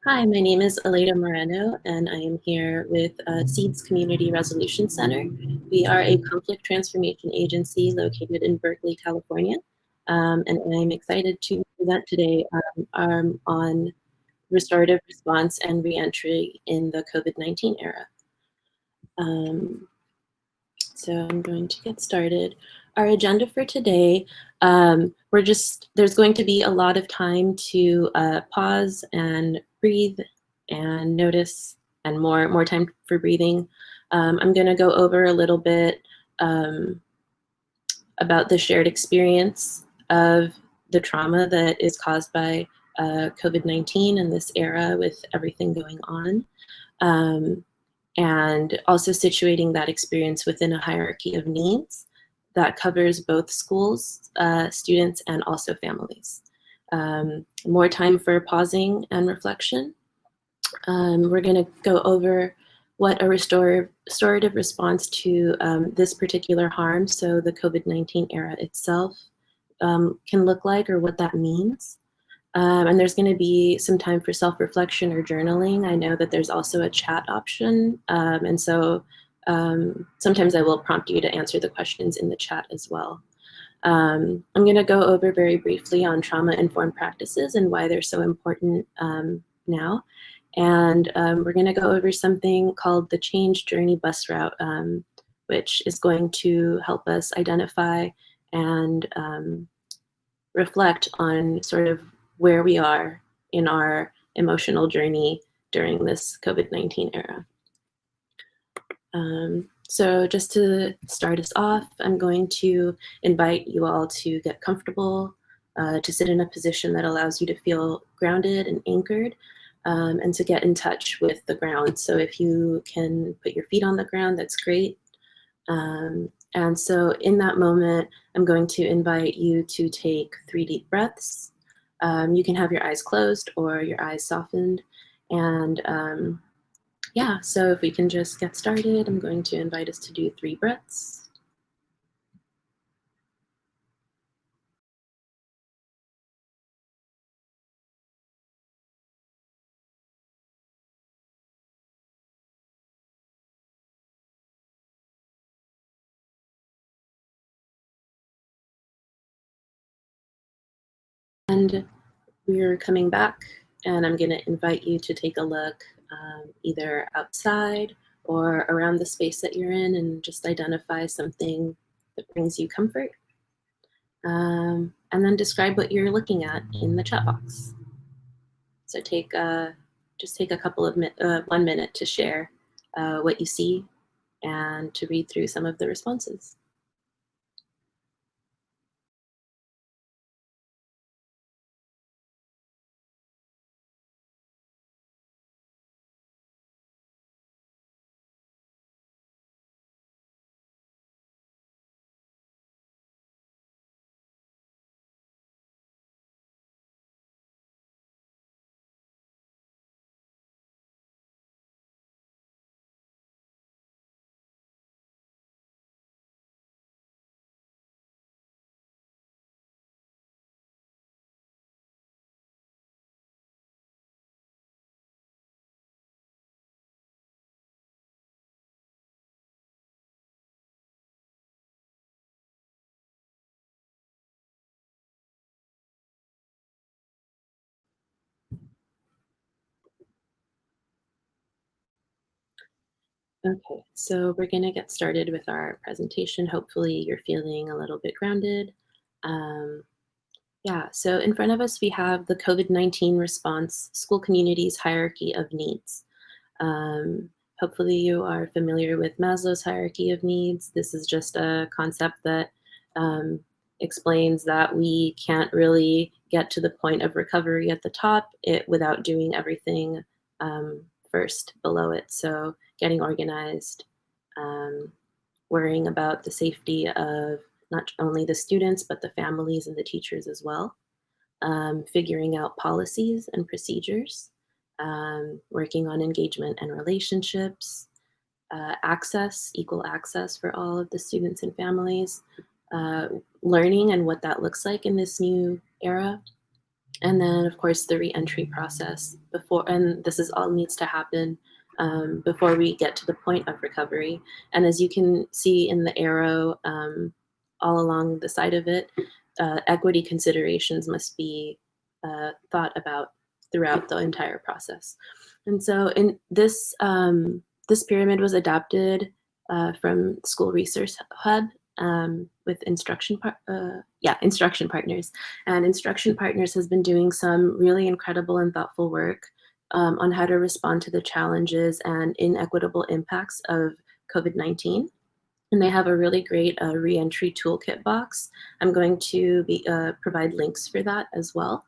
Hi, my name is Aleida Moreno, and I am here with SEEDS Community Resolution Center. We are a conflict transformation agency located in Berkeley, California, and I'm excited to present today on restorative response and reentry in the COVID-19 era. So I'm going to get started. Our agenda for today, there's going to be a lot of time to pause and breathe and notice, and more time for breathing. I'm going to go over a little bit about the shared experience of the trauma that is caused by COVID-19 in this era with everything going on. And also situating that experience within a hierarchy of needs that covers both schools, students, and also families. More time for pausing and reflection. We're going to go over what a restorative response to this particular harm, so the COVID-19 era itself, can look like, or what that means. And there's going to be some time for self-reflection or journaling. I know that there's also a chat option. And so sometimes I will prompt you to answer the questions in the chat as well. I'm going to go over very briefly on trauma-informed practices and why they're so important now. And we're going to go over something called the Change Journey Bus Route, which is going to help us identify and reflect on sort of where we are in our emotional journey during this COVID-19 era. So just to start us off, I'm going to invite you all to get comfortable, to sit in a position that allows you to feel grounded and anchored, and to get in touch with the ground. So if you can put your feet on the ground, that's great. And so in that moment, I'm going to invite you to take 3 deep breaths. You can have your eyes closed or your eyes softened. And yeah, so if we can just get started, I'm going to invite us to do 3 breaths. And we're coming back, and I'm going to invite you to take a look either outside or around the space that you're in, and just identify something that brings you comfort. And then describe what you're looking at in the chat box. So just take a couple of 1 minute to share what you see and to read through some of the responses. Okay, so we're going to get started with our presentation. Hopefully you're feeling a little bit grounded. Yeah, so in front of us we have the COVID-19 response, school community's hierarchy of needs. Hopefully you are familiar with Maslow's hierarchy of needs. This is just a concept that explains that we can't really get to the point of recovery at the top without doing everything first below it. So getting organized, worrying about the safety of not only the students, but the families and the teachers as well. Figuring out policies and procedures, working on engagement and relationships, equal access for all of the students and families, learning and what that looks like in this new era, And then, of course, the reentry process before, and this is all needs to happen before we get to the point of recovery. And as you can see in the arrow all along the side of it, equity considerations must be thought about throughout the entire process. And so, in this this pyramid was adapted from School Research Hub with instruction partners. And Instruction Partners has been doing some really incredible and thoughtful work on how to respond to the challenges and inequitable impacts of COVID-19. And they have a really great reentry toolkit box. I'm going to provide links for that as well.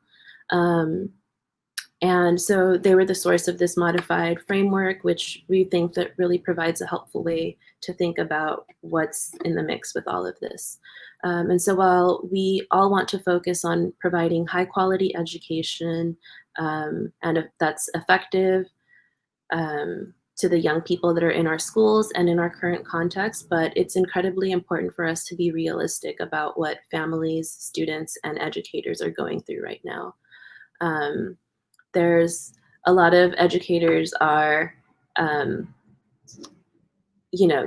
And so they were the source of this modified framework, which we think that really provides a helpful way to think about what's in the mix with all of this. And so while we all want to focus on providing high quality education and that's effective to the young people that are in our schools and in our current context, but it's incredibly important for us to be realistic about what families, students, and educators are going through right now. There's a lot of educators are,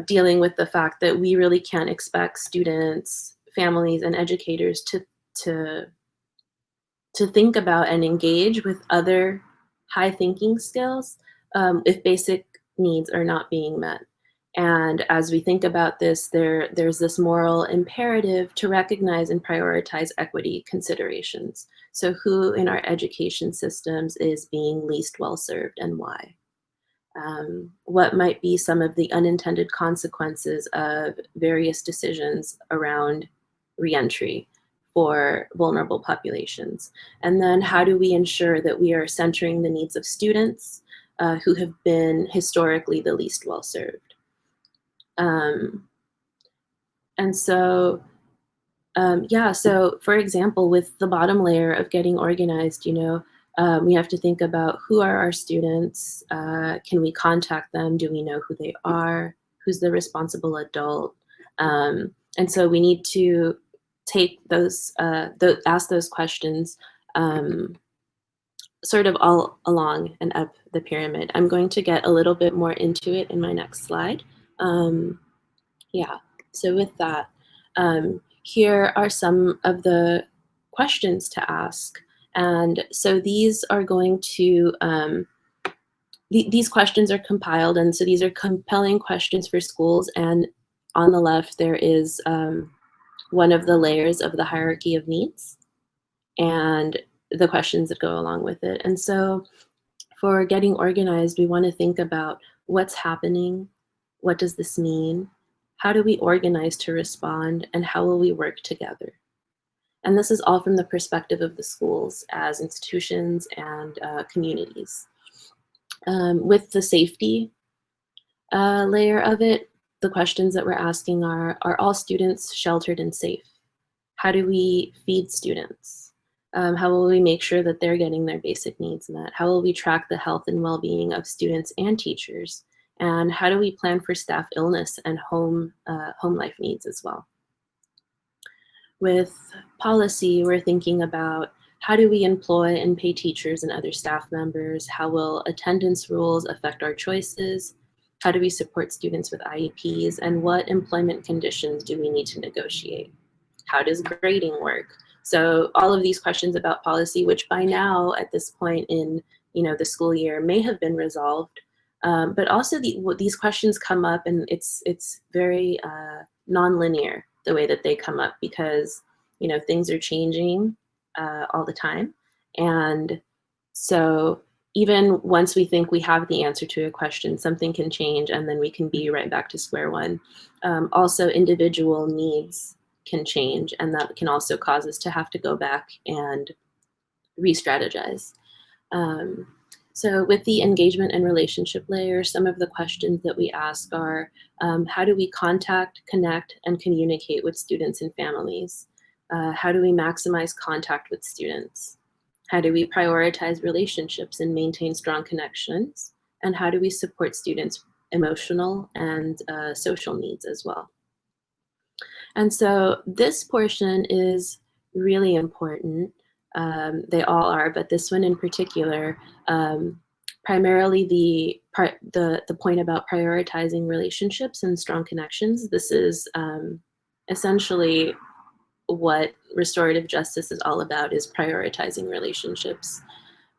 dealing with the fact that we really can't expect students, families, and educators to think about and engage with other high thinking skills if basic needs are not being met. And as we think about this, there's this moral imperative to recognize and prioritize equity considerations. So who in our education systems is being least well served and why? What might be some of the unintended consequences of various decisions around reentry for vulnerable populations? And then how do we ensure that we are centering the needs of students who have been historically the least well served? And so, so for example, with the bottom layer of getting organized, we have to think about who are our students? Can we contact them? Do we know who they are? Who's the responsible adult? And so we need to take ask those questions sort of all along and up the pyramid. I'm going to get a little bit more into it in my next slide. So with that, here are some of the questions to ask. And so these are going to, these questions are compiled, and so these are compelling questions for schools. And on the left, there is one of the layers of the hierarchy of needs and the questions that go along with it. And so for getting organized, we want to think about what's happening, what does this mean, how do we organize to respond, and how will we work together? And this is all from the perspective of the schools as institutions and communities. With the safety layer of it, the questions that we're asking are all students sheltered and safe? How do we feed students? How will we make sure that they're getting their basic needs met? How will we track the health and well-being of students and teachers? And how do we plan for staff illness and home life needs as well? With policy, we're thinking about how do we employ and pay teachers and other staff members? How will attendance rules affect our choices? How do we support students with IEPs? And what employment conditions do we need to negotiate? How does grading work? So all of these questions about policy, which by now at this point in the school year may have been resolved, but also these questions come up, and it's very nonlinear the way that they come up, because things are changing all the time. And so even once we think we have the answer to a question, something can change, and then we can be right back to square one. Also, individual needs can change, and that can also cause us to have to go back and re-strategize. So with the engagement and relationship layer, some of the questions that we ask are, how do we contact, connect, and communicate with students and families? How do we maximize contact with students? How do we prioritize relationships and maintain strong connections? And how do we support students' emotional and social needs as well? And so this portion is really important They all are, but this one in particular, primarily the point about prioritizing relationships and strong connections. This is essentially what restorative justice is all about, is prioritizing relationships.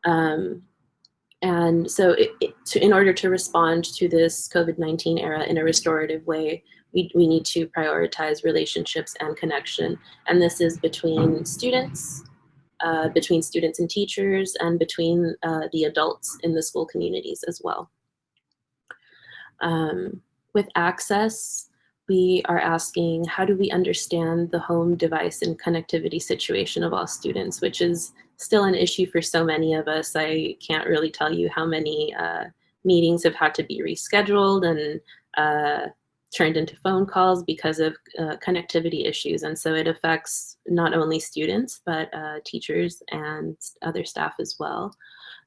And so in order to respond to this COVID-19 era in a restorative way, we need to prioritize relationships and connection. And this is between students and teachers, and between the adults in the school communities as well. With access, we are asking, how do we understand the home device and connectivity situation of all students, which is still an issue for so many of us. I can't really tell you how many meetings have had to be rescheduled and turned into phone calls because of connectivity issues. And so it affects not only students, but teachers and other staff as well.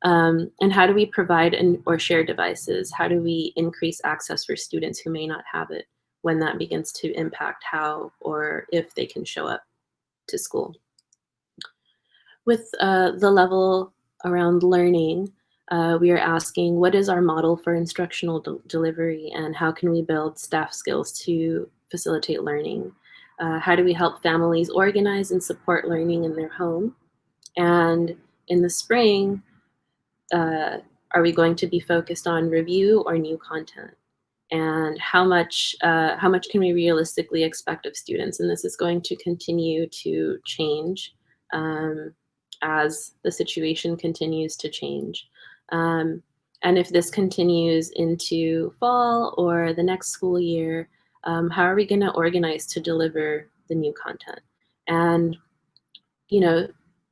And how do we provide or share devices? How do we increase access for students who may not have it, when that begins to impact how or if they can show up to school? With the level around learning, we are asking, what is our model for instructional delivery, and how can we build staff skills to facilitate learning? How do we help families organize and support learning in their home? And in the spring, are we going to be focused on review or new content? And how much can we realistically expect of students? And this is going to continue to change as the situation continues to change. And if this continues into fall or the next school year, how are we going to organize to deliver the new content? And you know,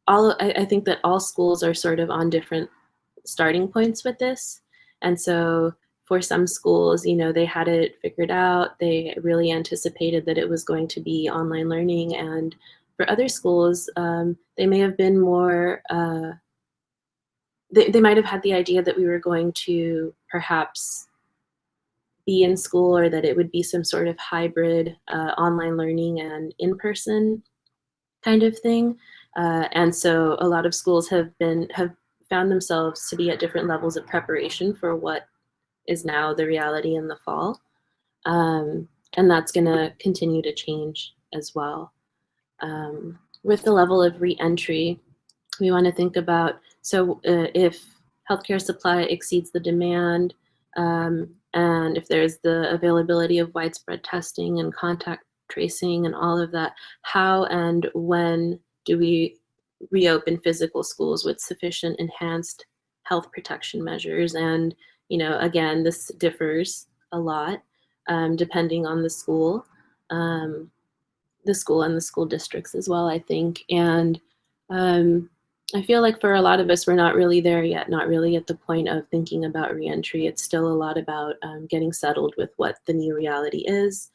I think that all schools are sort of on different starting points with this. And so for some schools, they had it figured out. They really anticipated that it was going to be online learning. And for other schools, they may have been more, they might have had the idea that we were going to perhaps be in school, or that it would be some sort of hybrid online learning and in-person kind of thing. And so a lot of schools have found themselves to be at different levels of preparation for what is now the reality in the fall. And that's going to continue to change as well. With the level of reentry, we want to think about, so if healthcare supply exceeds the demand, and if there's the availability of widespread testing and contact tracing and all of that, how and when do we reopen physical schools with sufficient enhanced health protection measures? And, again, this differs a lot depending on the school and the school districts as well, I think. And I feel like for a lot of us, we're not really there yet, not really at the point of thinking about reentry. It's still a lot about getting settled with what the new reality is,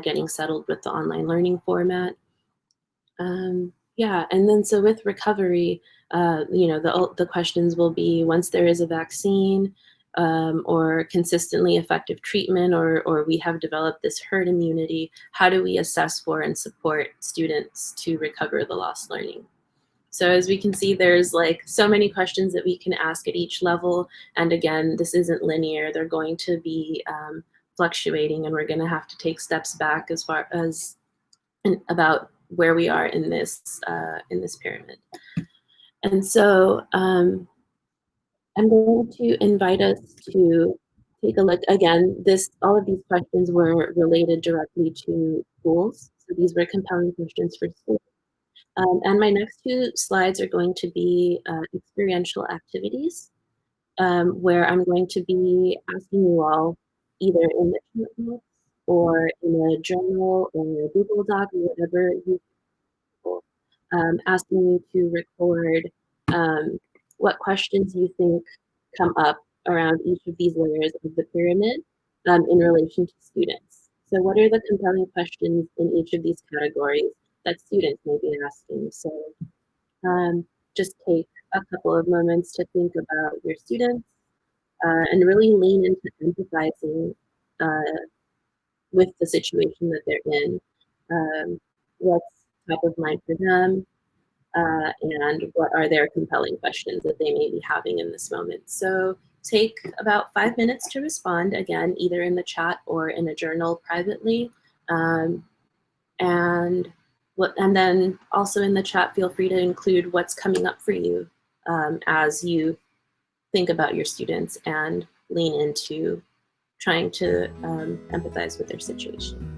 getting settled with the online learning format. Yeah, and then so with recovery, the questions will be, once there is a vaccine or consistently effective treatment, or we have developed this herd immunity, how do we assess for and support students to recover the lost learning? So as we can see, there's like so many questions that we can ask at each level. And again, this isn't linear. They're going to be fluctuating, and we're going to have to take steps back as far as about where we are in this pyramid. And so I'm going to invite us to take a look. Again, all of these questions were related directly to schools. So these were compelling questions for schools. And my next two slides are going to be experiential activities, where I'm going to be asking you all, either in the chat box or in a journal or a Google Doc or whatever you asking you to record what questions you think come up around each of these layers of the pyramid in relation to students. So what are the compelling questions in each of these categories that students may be asking? So just take a couple of moments to think about your students and really lean into empathizing with the situation that they're in. What's top of mind for them? and what are their compelling questions that they may be having in this moment. So take about 5 minutes to respond, again, either in the chat or in a journal privately. Um, and then also in the chat, feel free to include what's coming up for you as you think about your students and lean into trying to empathize with their situation.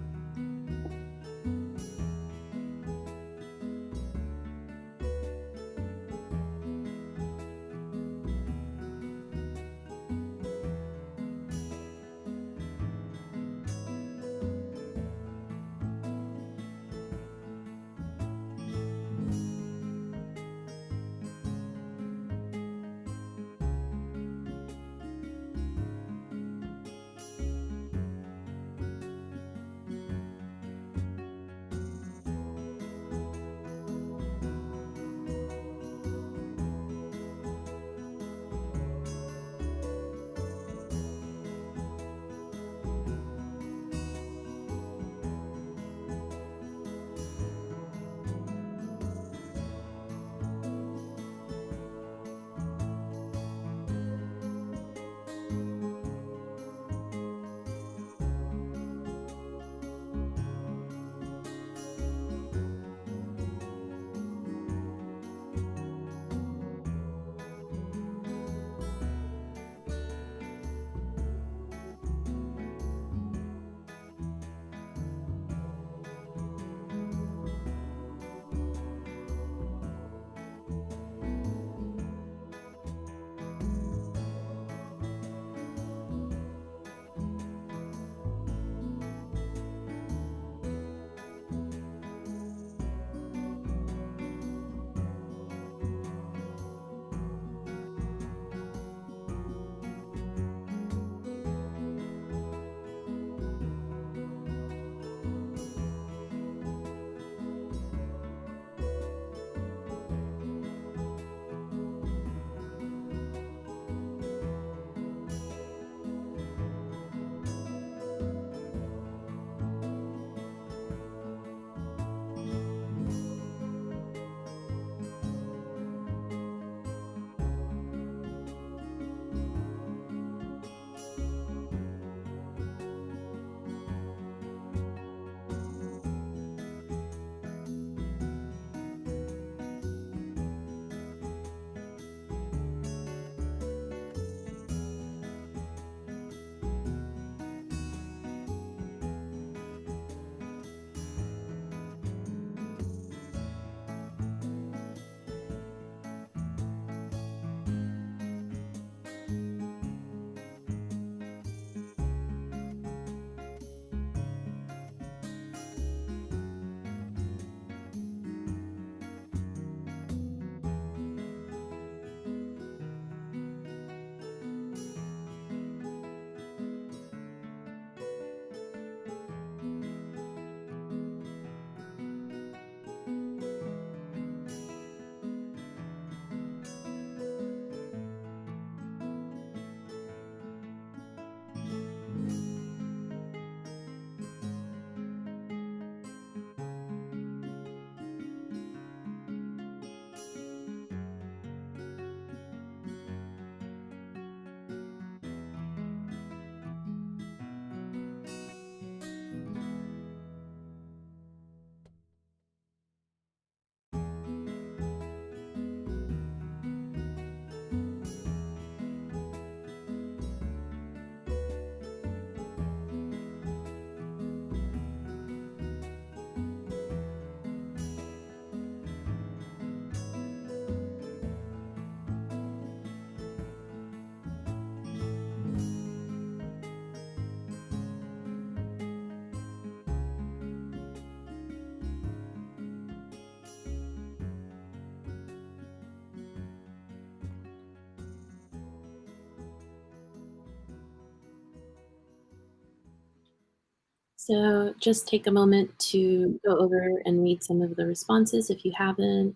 So just take a moment to go over and read some of the responses if you haven't.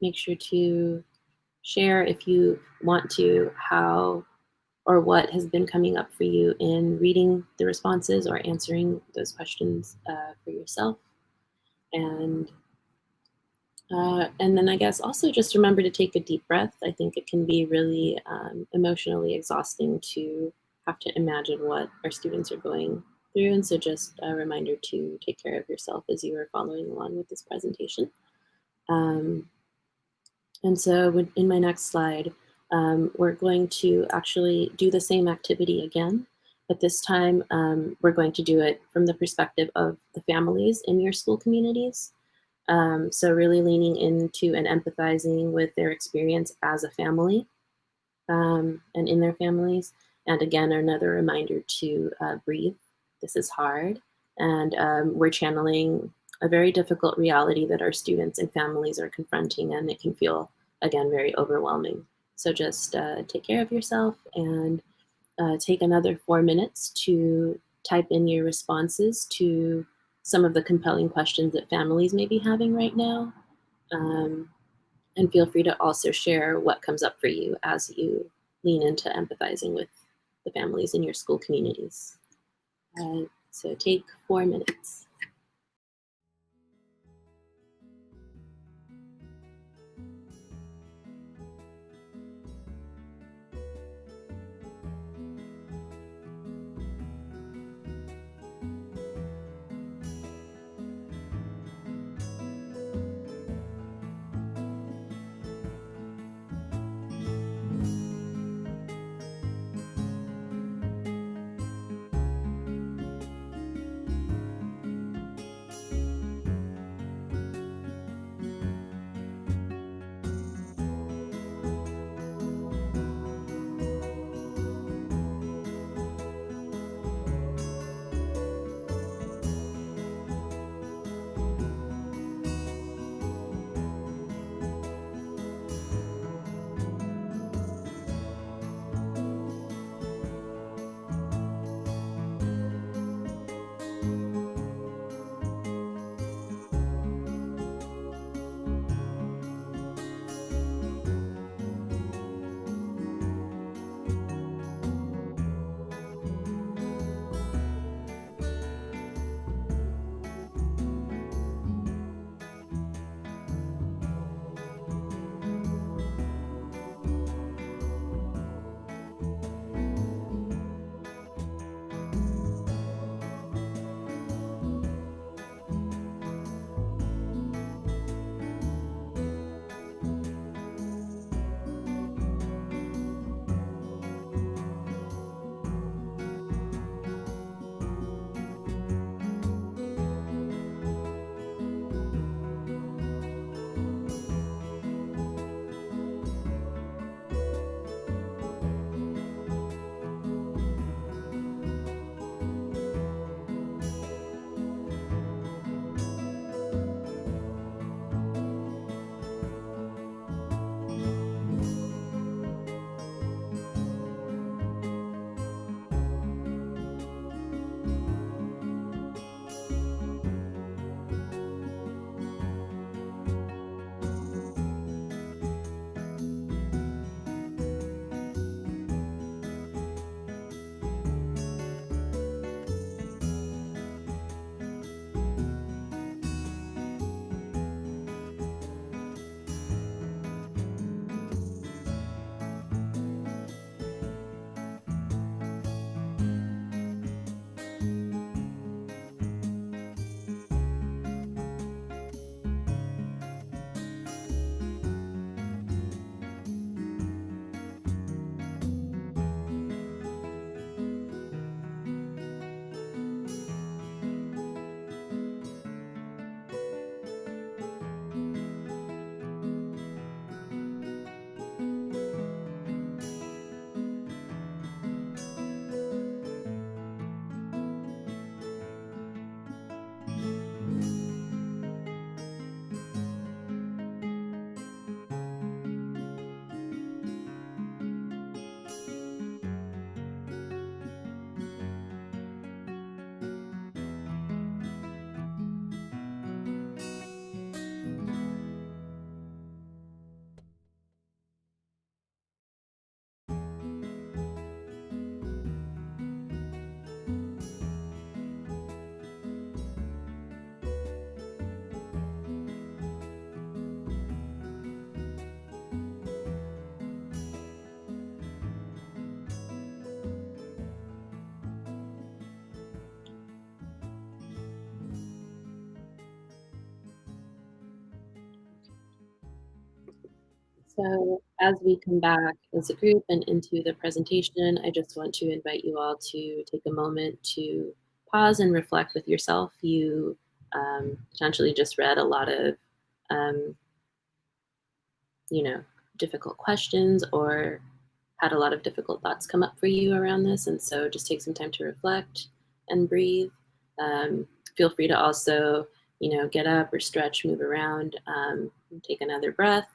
Make sure to share if you want to how or what has been coming up for you in reading the responses or answering those questions for yourself. And And then I guess also just remember to take a deep breath. I think it can be really emotionally exhausting to have to imagine what our students are going through. And so just a reminder to take care of yourself as you are following along with this presentation. Um, and so in my next slide, we're going to actually do the same activity again, but this time we're going to do it from the perspective of the families in your school communities. So really leaning into and empathizing with their experience as a family and in their families. And again, another reminder to breathe. This is hard. And we're channeling a very difficult reality that our students and families are confronting, and it can feel, again, very overwhelming. So just take care of yourself and take another 4 minutes to type in your responses to some of the compelling questions that families may be having right now. Um, and feel free to also share what comes up for you as you lean into empathizing with the families in your school communities. So take 4 minutes. So as we come back as a group and into the presentation, I just want to invite you all to take a moment to pause and reflect with yourself. You potentially just read a lot of, um, difficult questions or had a lot of difficult thoughts come up for you around this. And so just take some time to reflect and breathe. Um, Feel free to also, get up or stretch, move around, take another breath.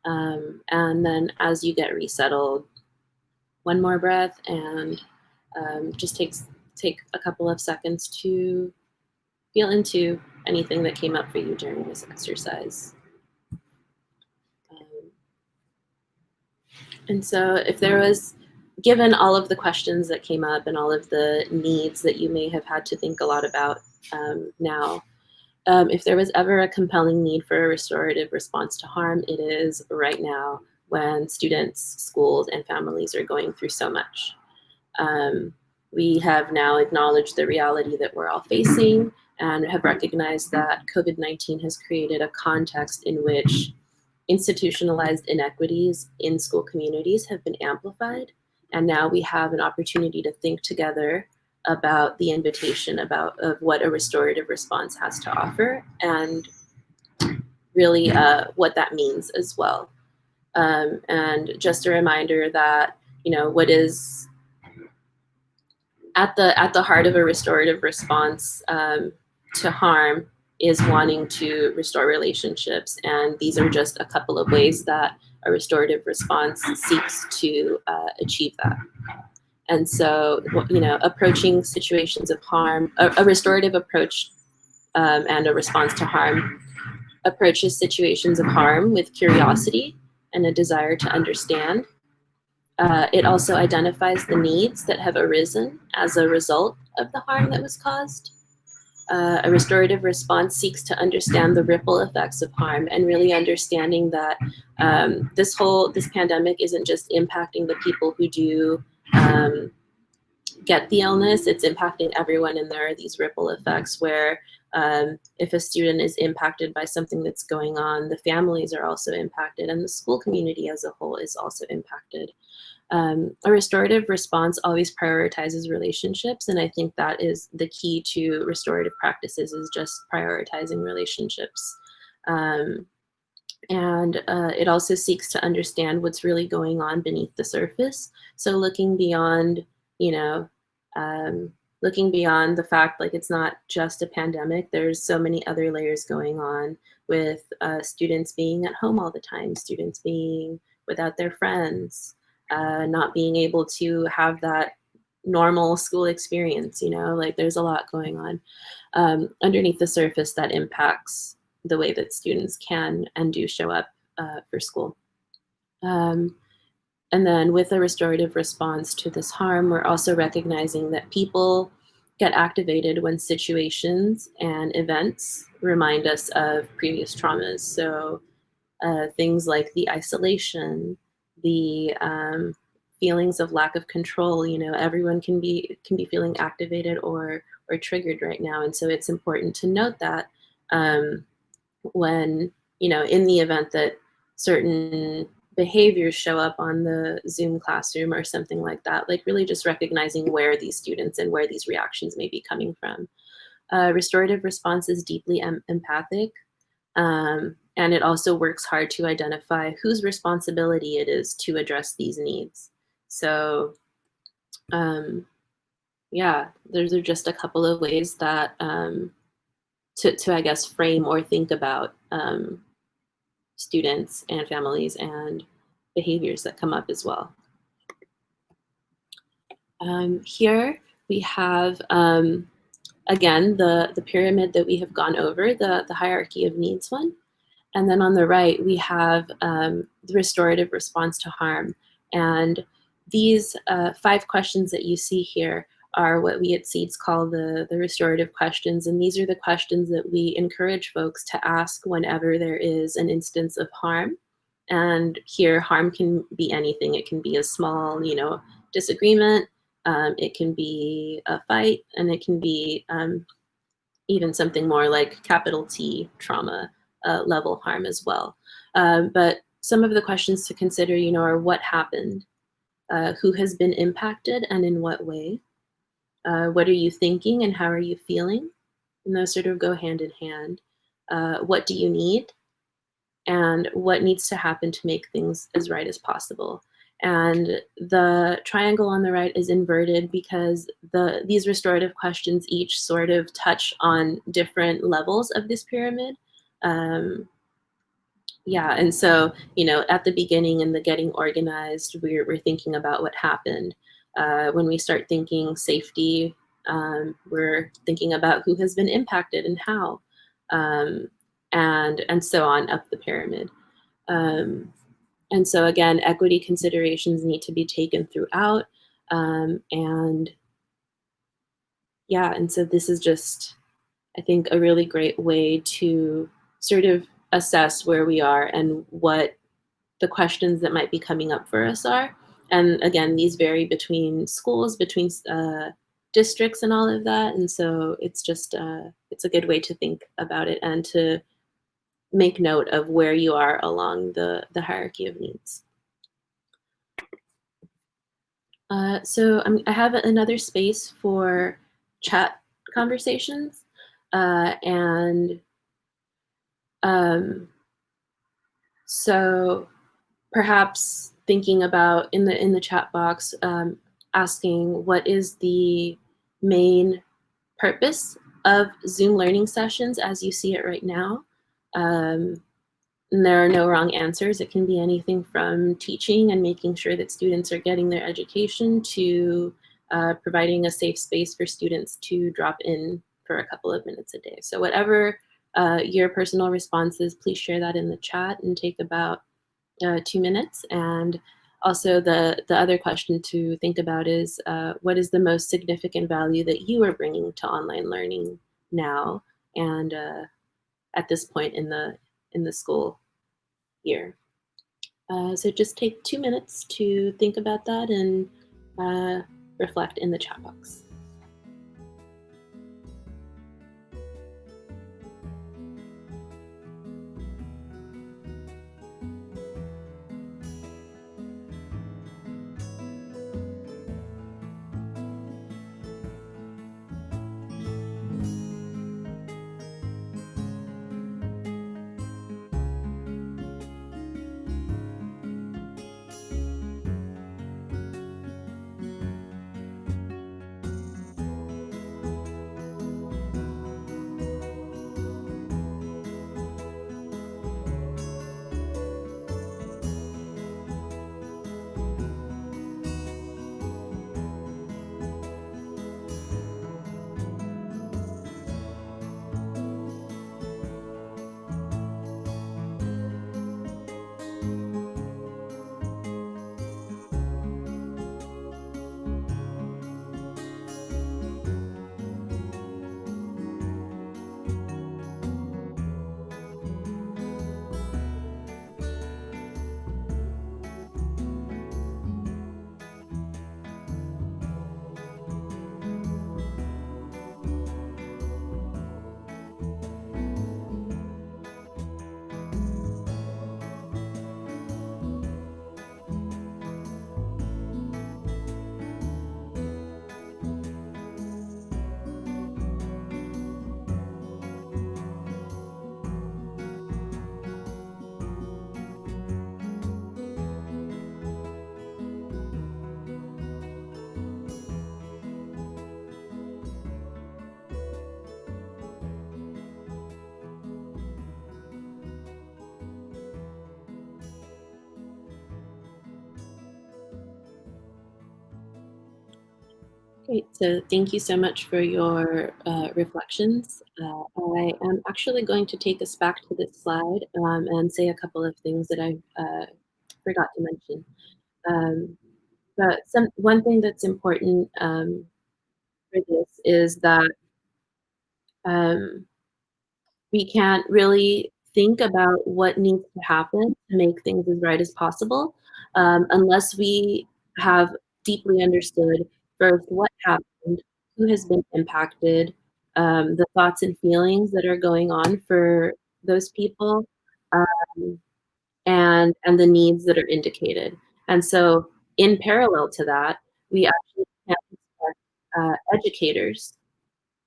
And then as you get resettled, one more breath and just take a couple of seconds to feel into anything that came up for you during this exercise. And so if there was, given all of the questions that came up and all of the needs that you may have had to think a lot about now, if there was ever a compelling need for a restorative response to harm, it is right now when students, schools, and families are going through so much. We have now acknowledged the reality that we're all facing and have recognized that COVID-19 has created a context in which institutionalized inequities in school communities have been amplified. And now we have an opportunity to think together about the invitation of what a restorative response has to offer and really what that means as well. And just a reminder that, what is at the heart of a restorative response to harm is wanting to restore relationships. And these are just a couple of ways that a restorative response seeks to achieve that. And so, approaching situations of harm, a restorative approach and a response to harm approaches situations of harm with curiosity and a desire to understand. It also identifies the needs that have arisen as a result of the harm that was caused. A restorative response seeks to understand the ripple effects of harm and really understanding that this pandemic isn't just impacting the people who do get the illness, it's impacting everyone, and there are these ripple effects where if a student is impacted by something that's going on, the families are also impacted and the school community as a whole is also impacted. A restorative response always prioritizes relationships, and I think that is the key to restorative practices, is just prioritizing relationships. And it also seeks to understand what's really going on beneath the surface. So looking beyond, looking beyond the fact like it's not just a pandemic, there's so many other layers going on with students being at home all the time, students being without their friends, not being able to have that normal school experience, like there's a lot going on underneath the surface that impacts the way that students can and do show up for school. And then with a restorative response to this harm, we're also recognizing that people get activated when situations and events remind us of previous traumas. So things like the isolation, the feelings of lack of control, everyone can be feeling activated or triggered right now. And so it's important to note that when, in the event that certain behaviors show up on the Zoom classroom or something like that, like really just recognizing where these students and where these reactions may be coming from. Restorative response is deeply empathic, and it also works hard to identify whose responsibility it is to address these needs. So yeah, those are just a couple of ways that to I guess frame or think about students and families and behaviors that come up as well. Here we have again the pyramid that we have gone over, the hierarchy of needs one. And then on the right, we have the restorative response to harm. And these 5 questions that you see here are what we at SEEDS call the restorative questions. And these are the questions that we encourage folks to ask whenever there is an instance of harm. And here, harm can be anything. It can be a small, disagreement. It can be a fight, and it can be even something more like capital T trauma level harm as well. But some of the questions to consider, are what happened, who has been impacted, and in what way. What are you thinking, and how are you feeling? And those sort of go hand in hand. What do you need? And what needs to happen to make things as right as possible. And the triangle on the right is inverted because these restorative questions each sort of touch on different levels of this pyramid. Yeah, and so, at the beginning in the getting organized, we're thinking about what happened. When we start thinking safety, we're thinking about who has been impacted and how, um, and so on up the pyramid. Um, and so again, equity considerations need to be taken throughout. And yeah, and so this is just, I think, a really great way to sort of assess where we are and what the questions that might be coming up for us are. And again, these vary between schools, between districts, and all of that. And so it's just it's a good way to think about it and to make note of where you are along the hierarchy of needs. So I have another space for chat conversations, and um, so perhaps thinking about in the chat box, asking what is the main purpose of Zoom learning sessions as you see it right now. And there are no wrong answers. It can be anything from teaching and making sure that students are getting their education to providing a safe space for students to drop in for a couple of minutes a day. So whatever your personal response is, please share that in the chat and take about 2 minutes. And also the other question to think about is what is the most significant value that you are bringing to online learning now and at this point in the school year. So just take 2 minutes to think about that and reflect in the chat box. Great. So thank you so much for your reflections. I am actually going to take us back to this slide and say a couple of things that I forgot to mention. Um, but one thing that's important for this is that um, we can't really think about what needs to happen to make things as right as possible unless we have deeply understood first what happened, who has been impacted, the thoughts and feelings that are going on for those people, um, and the needs that are indicated. And so in parallel to that, we actually can expect educators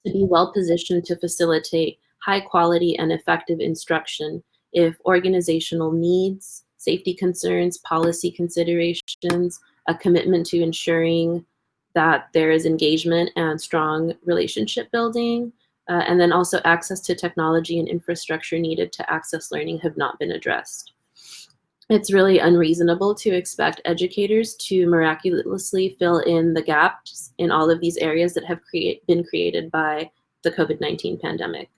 to be well positioned to facilitate high quality and effective instruction if organizational needs, safety concerns, policy considerations, a commitment to ensuring that there is engagement and strong relationship building, and then also access to technology and infrastructure needed to access learning have not been addressed. It's really unreasonable to expect educators to miraculously fill in the gaps in all of these areas that have been created by the COVID-19 pandemic.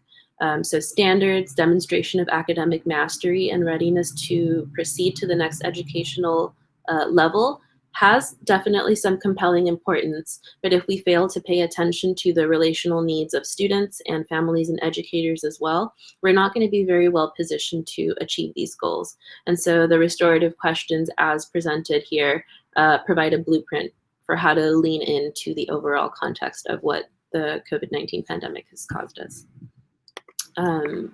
So standards, demonstration of academic mastery, and readiness to proceed to the next educational level has definitely some compelling importance, but if we fail to pay attention to the relational needs of students and families and educators as well, we're not going to be very well positioned to achieve these goals. And so the restorative questions as presented here provide a blueprint for how to lean into the overall context of what the COVID-19 pandemic has caused us. We're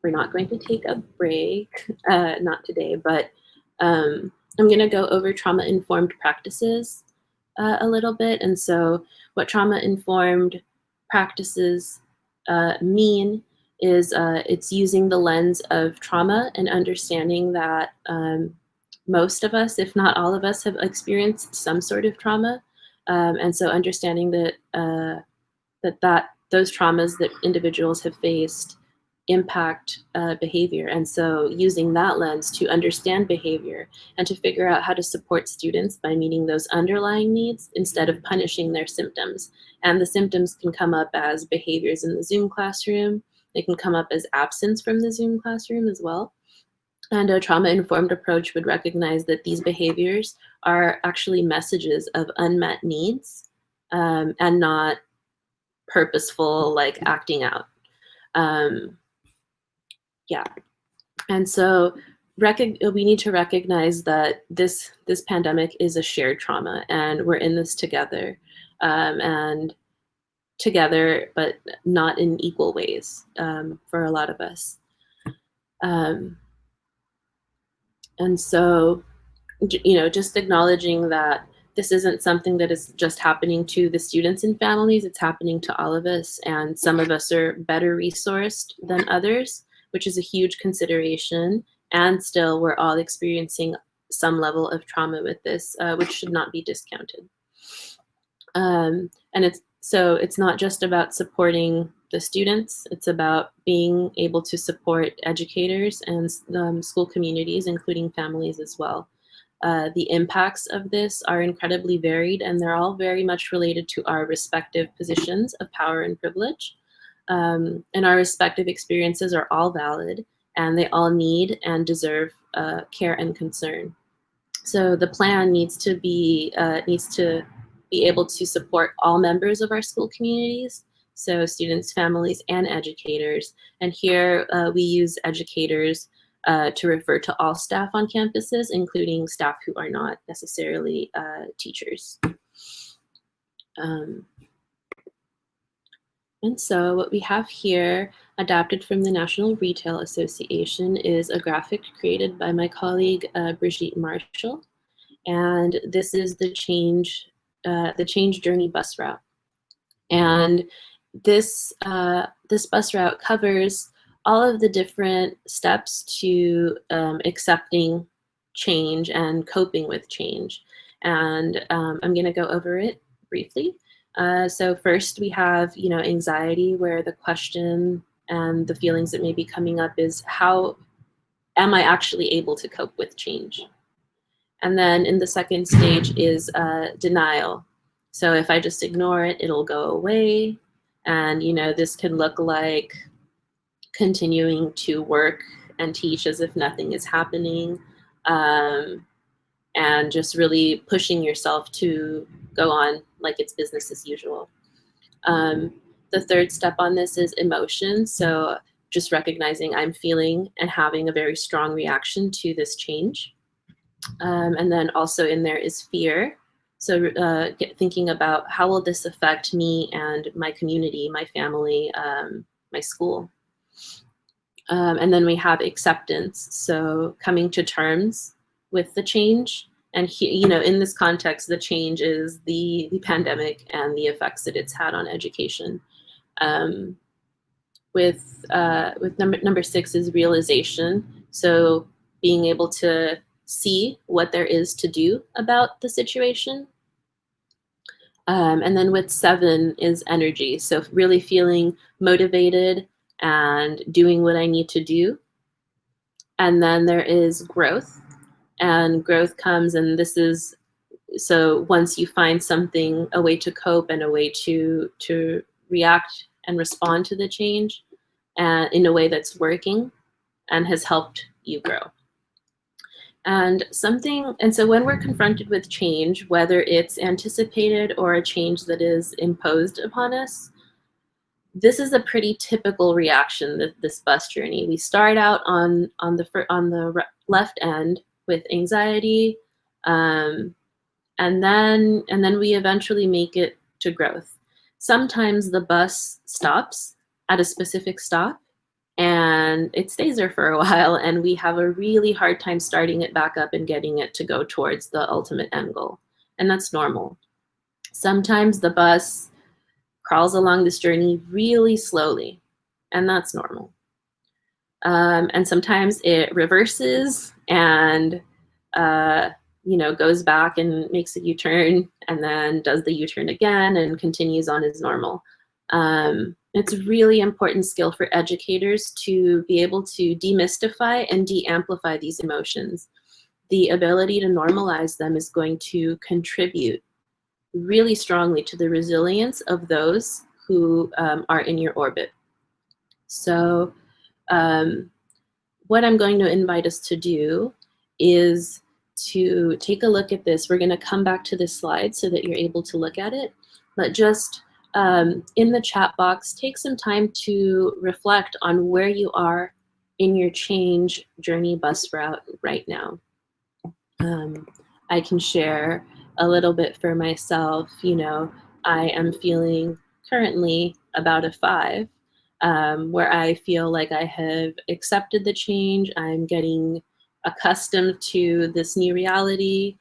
not going to take a break, not today, but I'm going to go over trauma-informed practices a little bit. And so what trauma-informed practices mean is it's using the lens of trauma and understanding that most of us, if not all of us, have experienced some sort of trauma. And so understanding that those traumas that individuals have faced impact behavior. And so using that lens to understand behavior and to figure out how to support students by meeting those underlying needs instead of punishing their symptoms. And the symptoms can come up as behaviors in the Zoom classroom. They can come up as absence from the Zoom classroom as well. And a trauma-informed approach would recognize that these behaviors are actually messages of unmet needs and not purposeful, like acting out. Yeah. And so we need to recognize that this pandemic is a shared trauma, and we're in this together, and together, but not in equal ways for a lot of us. And so, just acknowledging that this isn't something that is just happening to the students and families, it's happening to all of us, and some of us are better resourced than others, which is a huge consideration, and still we're all experiencing some level of trauma with this, which should not be discounted. And it's not just about supporting the students, it's about being able to support educators and school communities, including families as well. The impacts of this are incredibly varied, and they're all very much related to our respective positions of power and privilege. And our respective experiences are all valid, and they all need and deserve care and concern. So the plan needs to be able to support all members of our school communities, so students, families, and educators. And here we use educators to refer to all staff on campuses, including staff who are not necessarily teachers. And so what we have here, adapted from the National Retail Association, is a graphic created by my colleague Brigitte Marshall. And this is the change journey bus route. And this bus route covers all of the different steps to accepting change and coping with change. And I'm going to go over it briefly. So first we have, anxiety, where the question and the feelings that may be coming up is, how am I actually able to cope with change? And then in the second stage is denial. So if I just ignore it, it'll go away. And, this can look like continuing to work and teach as if nothing is happening, and just really pushing yourself to go on like it's business as usual. The third step on this is emotion. So just recognizing I'm feeling and having a very strong reaction to this change. And then also in there is fear. So thinking about, how will this affect me and my community, my family, my school? And then we have acceptance, so coming to terms with the change. And in this context, the change is the pandemic and the effects that it's had on education. Um, with number 6 is realization, so being able to see what there is to do about the situation. And then with 7 is energy, so really feeling motivated and doing what I need to do. And then there is growth, and growth comes, and this is, so once you find something, a way to cope and a way to react and respond to the change, and in a way that's working and has helped you grow. And so when we're confronted with change, whether it's anticipated or a change that is imposed upon us, this is a pretty typical reaction, this bus journey. We start out on the left end with anxiety, and then we eventually make it to growth. Sometimes the bus stops at a specific stop and it stays there for a while, and we have a really hard time starting it back up and getting it to go towards the ultimate end goal. And that's normal. Sometimes the bus crawls along this journey really slowly, and that's normal. And sometimes it reverses and goes back and makes a U-turn, and then does the U-turn again and continues on as normal. It's a really important skill for educators to be able to demystify and de-amplify these emotions. The ability to normalize them is going to contribute really strongly to the resilience of those who are in your orbit. So what I'm going to invite us to do is to take a look at this. We're going to come back to this slide so that you're able to look at it, but just in the chat box, take some time to reflect on where you are in your change journey bus route right now. I can share a little bit for myself. I am feeling currently about a 5, where I feel like I have accepted the change. I'm getting accustomed to this new reality.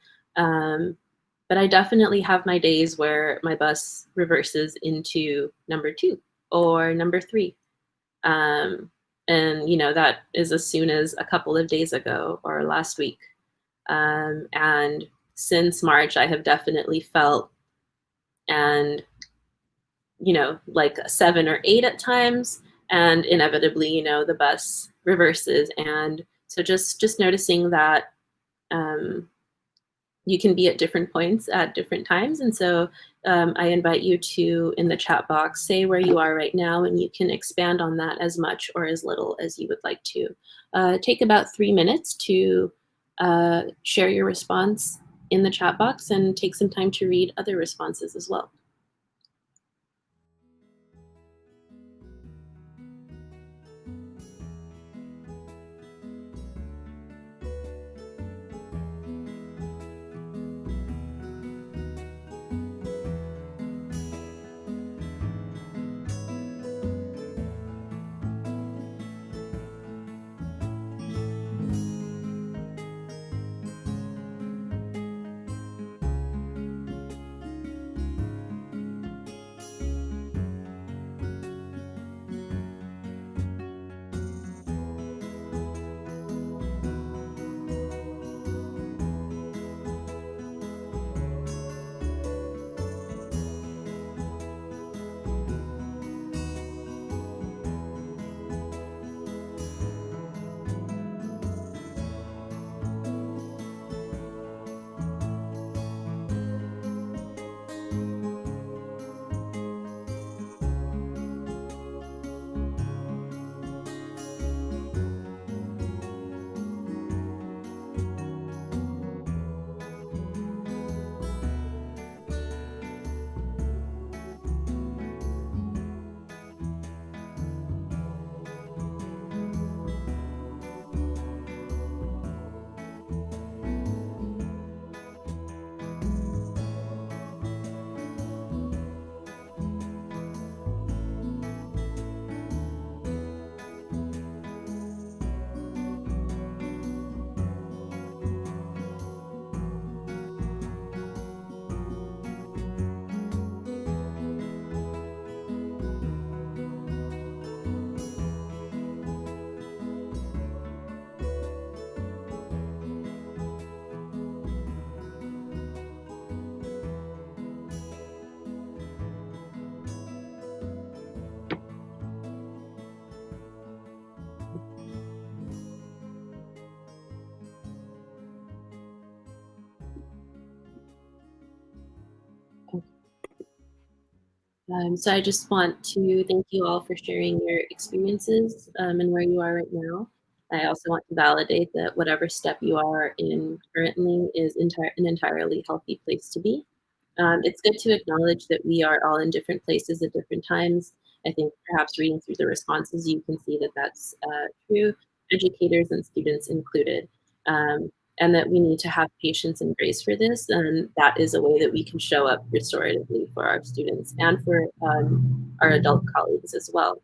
But I definitely have my days where my bus reverses into number 2 or number 3. And, that is as soon as a couple of days ago or last week. And since March, I have definitely felt, and like a 7 or 8 at times, and inevitably, the bus reverses. And so just noticing that you can be at different points at different times. And so I invite you to, in the chat box, say where you are right now, and you can expand on that as much or as little as you would like to. Take about 3 minutes to share your response in the chat box, and take some time to read other responses as well. So I just want to thank you all for sharing your experiences and where you are right now. I also want to validate that whatever step you are in currently is an entirely healthy place to be. It's good to acknowledge that we are all in different places at different times. I think perhaps reading through the responses, you can see that that's true, educators and students included. Um, and that we need to have patience and grace for this. And that is a way that we can show up restoratively for our students and for our adult colleagues as well.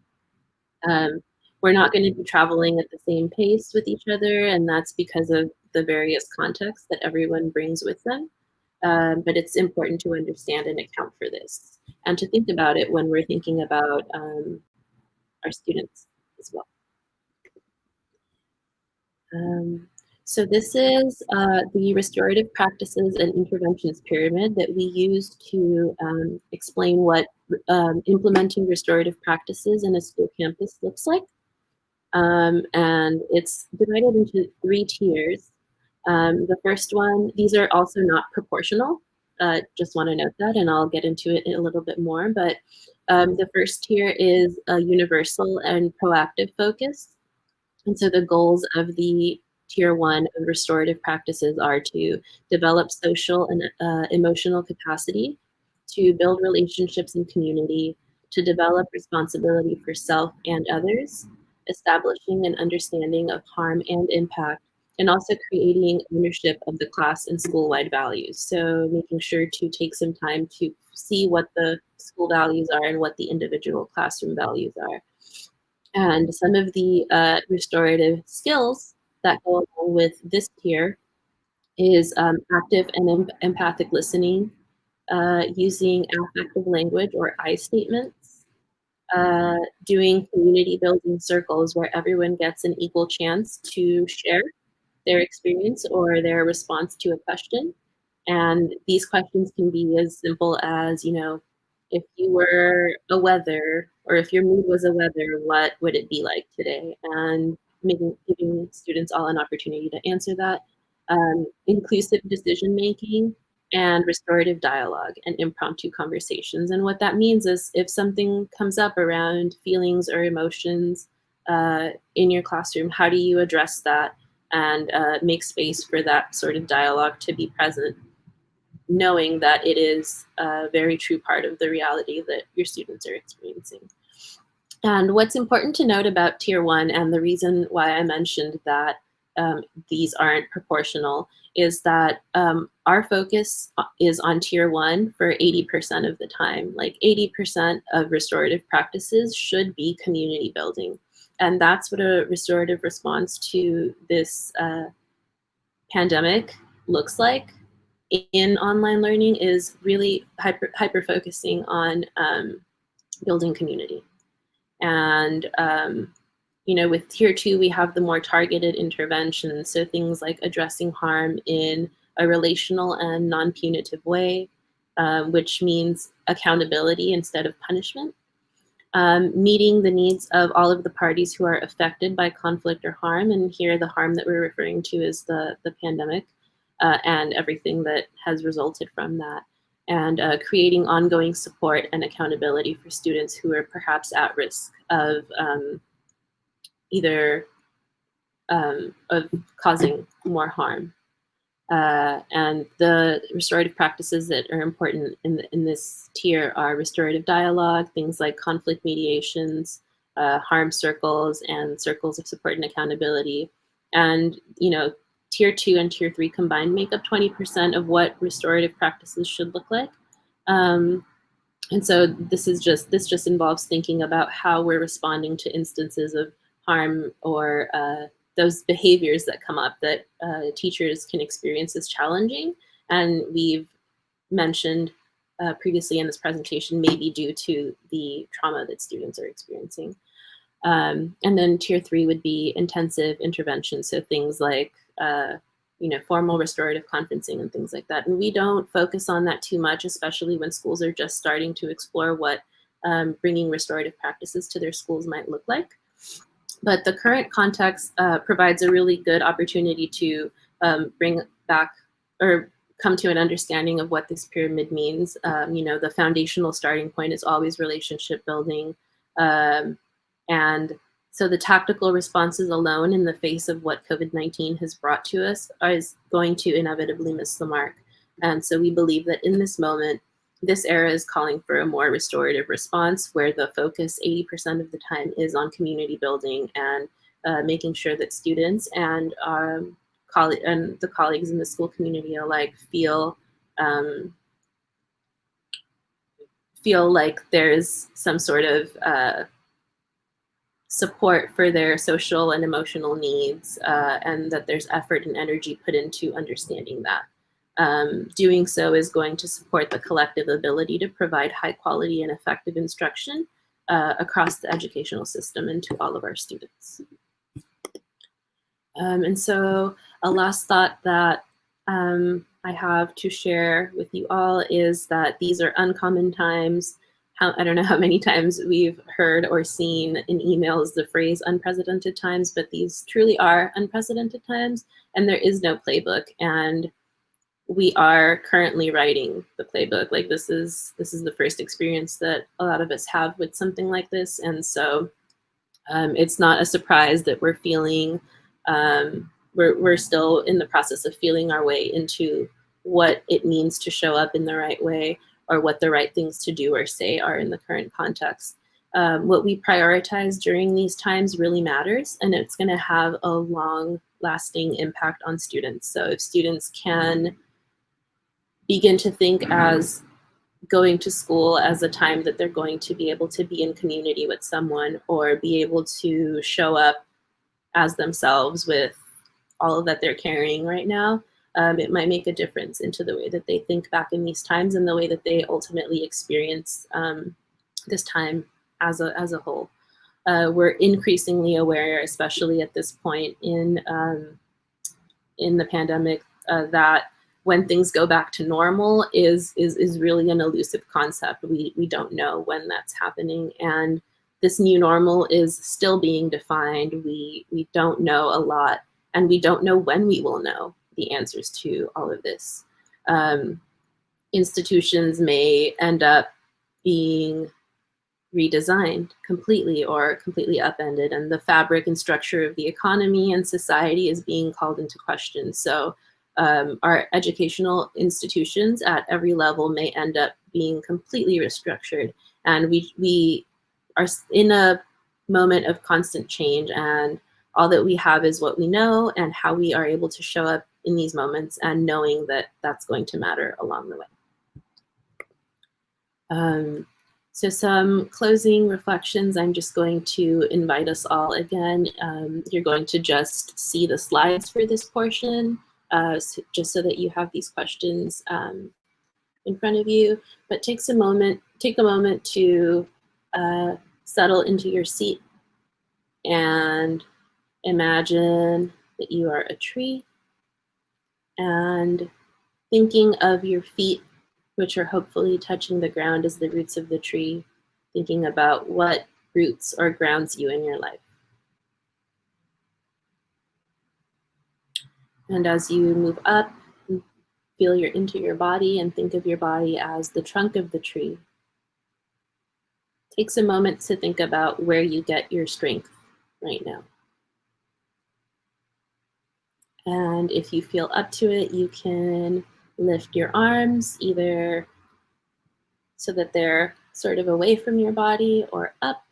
Um, we're not going to be traveling at the same pace with each other, and that's because of the various contexts that everyone brings with them. But it's important to understand and account for this and to think about it when we're thinking about our students as well. Um, so this is the restorative practices and interventions pyramid that we use to explain what implementing restorative practices in a school campus looks like. And it's divided into 3 tiers. The first one, these are also not proportional. Just want to note that, and I'll get into it in a little bit more. But the first tier is a universal and proactive focus. And so the goals of the tier one of restorative practices are to develop social and emotional capacity, to build relationships in community, to develop responsibility for self and others, establishing an understanding of harm and impact, and also creating ownership of the class and school-wide values. So making sure to take some time to see what the school values are and what the individual classroom values are. And some of the restorative skills that go along with this tier is active and empathic listening, using affective language or I statements, doing community building circles where everyone gets an equal chance to share their experience or their response to a question. And these questions can be as simple as, if you were a weather or if your mood was a weather, what would it be like today? And giving students all an opportunity to answer that. Inclusive decision making and restorative dialogue and impromptu conversations. And what that means is if something comes up around feelings or emotions in your classroom, how do you address that and make space for that sort of dialogue to be present, knowing that it is a very true part of the reality that your students are experiencing. And what's important to note about tier one, and the reason why I mentioned that these aren't proportional, is that our focus is on tier one for 80% of the time. Like 80% of restorative practices should be community building. And that's what a restorative response to this pandemic looks like in online learning is really hyper focusing on building community. And with tier two, we have the more targeted interventions. So things like addressing harm in a relational and non-punitive way, which means accountability instead of punishment. Meeting the needs of all of the parties who are affected by conflict or harm. And here the harm that we're referring to is the pandemic and everything that has resulted from that. And creating ongoing support and accountability for students who are perhaps at risk of either of causing more harm. And the restorative practices that are important in this tier are restorative dialogue, things like conflict mediations, harm circles, and circles of support and accountability. And, tier two and tier three combined make up 20% of what restorative practices should look like. And so this just involves thinking about how we're responding to instances of harm or those behaviors that come up that teachers can experience as challenging. And we've mentioned previously in this presentation may be due to the trauma that students are experiencing. And then tier three would be intensive intervention. So things like formal restorative conferencing and things like that. And we don't focus on that too much, especially when schools are just starting to explore what bringing restorative practices to their schools might look like. But the current context provides a really good opportunity to bring back or come to an understanding of what this pyramid means. You know, the foundational starting point is always relationship building. And so the tactical responses alone in the face of what COVID-19 has brought to us is going to inevitably miss the mark. And so we believe that in this moment, this era is calling for a more restorative response where the focus 80% of the time is on community building and making sure that students and the colleagues in the school community alike feel like there's some sort of support for their social and emotional needs, and that there's effort and energy put into understanding that. Doing so is going to support the collective ability to provide high quality and effective instruction across the educational system and to all of our students. And so a last thought that I have to share with you all is that these are uncommon times. I don't know how many times we've heard or seen in emails the phrase unprecedented times, but these truly are unprecedented times, and there is no playbook. And we are currently writing the playbook. Like this is the first experience that a lot of us have with something like this, and so it's not a surprise that we're feeling. We're still in the process of feeling our way into what it means to show up in the right way, or what the right things to do or say are in the current context. What we prioritize during these times really matters, and it's going to have a long-lasting impact on students. So if students can begin to think as going to school as a time that they're going to be able to be in community with someone, or be able to show up as themselves with all that they're carrying right now, it might make a difference into the way that they think back in these times and the way that they ultimately experience this time as a whole. We're increasingly aware, especially at this point in the pandemic, that when things go back to normal is really an elusive concept. We don't know when that's happening, and this new normal is still being defined. We don't know a lot, and we don't know when we will know the answers to all of this. Institutions may end up being redesigned completely or completely upended, and the fabric and structure of the economy and society is being called into question. So our educational institutions at every level may end up being completely restructured, and we are in a moment of constant change, and all that we have is what we know and how we are able to show up in these moments, and knowing that that's going to matter along the way. So some closing reflections. I'm just going to invite us all again. You're going to just see the slides for this portion, just so that you have these questions in front of you. But take a moment to settle into your seat and imagine that you are a tree, and thinking of your feet, which are hopefully touching the ground as the roots of the tree, thinking about what roots or grounds you in your life. And as you move up, feel into your body and think of your body as the trunk of the tree. Take a moment to think about where you get your strength right now. And if you feel up to it, you can lift your arms either so that they're sort of away from your body or up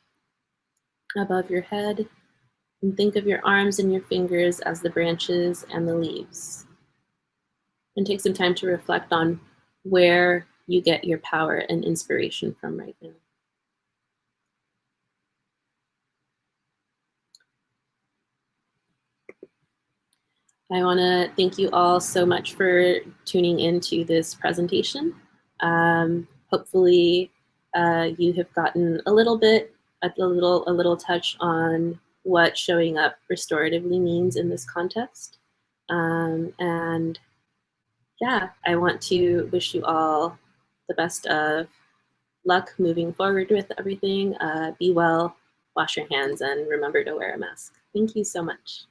above your head. And think of your arms and your fingers as the branches and the leaves. And take some time to reflect on where you get your power and inspiration from right now. I want to thank you all so much for tuning into this presentation. Hopefully you have gotten a little touch on what showing up restoratively means in this context. And yeah, I want to wish you all the best of luck moving forward with everything. Be well, wash your hands, and remember to wear a mask. Thank you so much.